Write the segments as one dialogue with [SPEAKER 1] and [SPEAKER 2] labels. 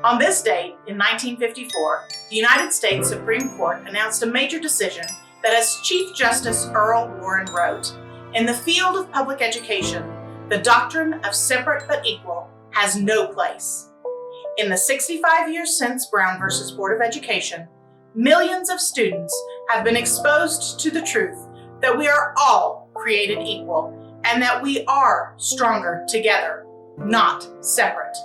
[SPEAKER 1] On this date, in 1954, the United States Supreme Court announced a major decision that, as Chief Justice Earl Warren wrote, "In the field of public education, the doctrine of separate but equal has no place." In the 65 years since Brown versus Board of Education, millions of students have been exposed to the truth that we are all created equal and that we are stronger together, not separate.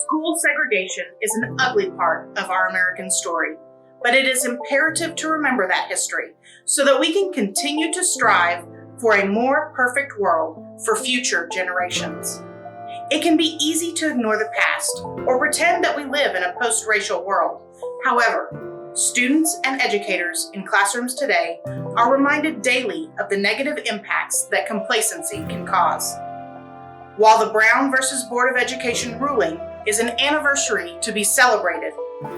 [SPEAKER 1] School segregation is an ugly part of our American story, but it is imperative to remember that history so that we can continue to strive for a more perfect world for future generations. It can be easy to ignore the past or pretend that we live in a post-racial world. However, students and educators in classrooms today are reminded daily of the negative impacts that complacency can cause. While the Brown versus Board of Education ruling is an anniversary to be celebrated,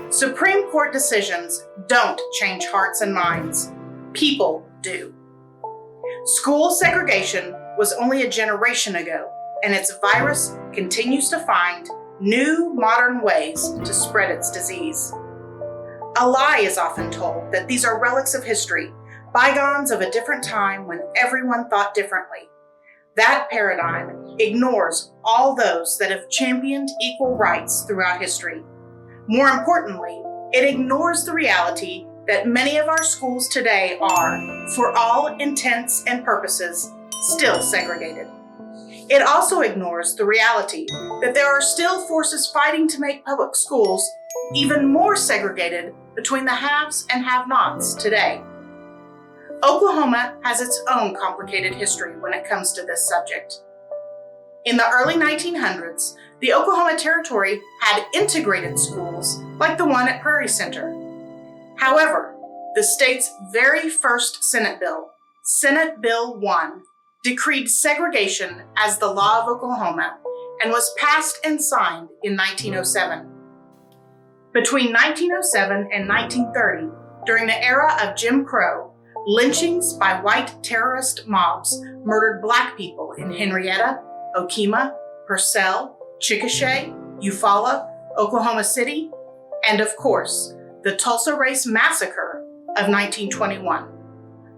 [SPEAKER 1] Supreme Court decisions don't change hearts and minds. People do. School segregation was only a generation ago, and its virus continues to find new modern ways to spread its disease. A lie is often told that these are relics of history, bygones of a different time when everyone thought differently. That paradigm ignores all those that have championed equal rights throughout history. More importantly, it ignores the reality that many of our schools today are, for all intents and purposes, still segregated. It also ignores the reality that there are still forces fighting to make public schools even more segregated between the haves and have-nots today. Oklahoma has its own complicated history when it comes to this subject. In the early 1900s, the Oklahoma Territory had integrated schools like the one at Prairie Center. However, the state's very first Senate bill, Senate Bill 1, decreed segregation as the law of Oklahoma and was passed and signed in 1907. Between 1907 and 1930, during the era of Jim Crow, lynchings by white terrorist mobs murdered Black people in Henrietta, Okemah, Purcell, Chickasha, Eufaula, Oklahoma City, and of course, the Tulsa Race Massacre of 1921,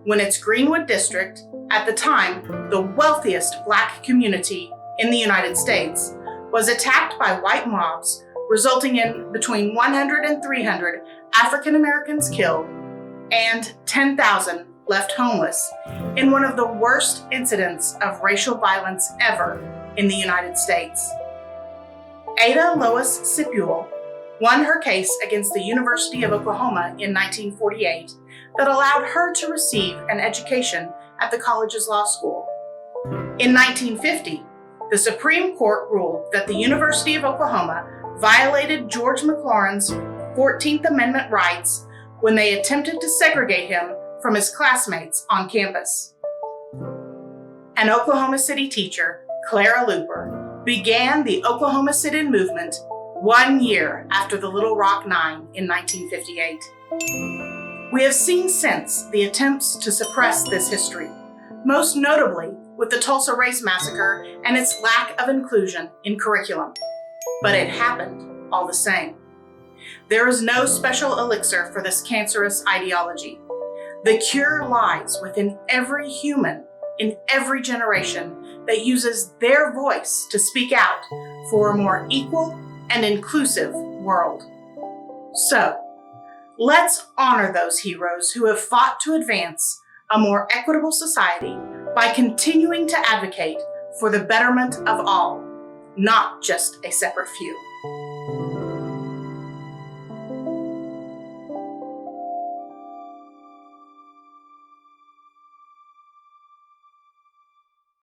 [SPEAKER 1] when its Greenwood district, at the time the wealthiest Black community in the United States, was attacked by white mobs, resulting in between 100 and 300 African Americans killed and 10,000 left homeless in one of the worst incidents of racial violence ever in the United States. Ada Lois Sipule won her case against the University of Oklahoma in 1948 that allowed her to receive an education at the college's law school. In 1950, the Supreme Court ruled that the University of Oklahoma violated George McLaurin's 14th Amendment rights when they attempted to segregate him from his classmates on campus. An Oklahoma City teacher, Clara Looper, began the Oklahoma Sit-In movement 1 year after the Little Rock Nine in 1958. We have seen since the attempts to suppress this history, most notably with the Tulsa Race Massacre and its lack of inclusion in curriculum. But it happened all the same. There is no special elixir for this cancerous ideology. The cure lies within every human in every generation that uses their voice to speak out for a more equal and inclusive world. So, let's honor those heroes who have fought to advance a more equitable society by continuing to advocate for the betterment of all, not just a separate few.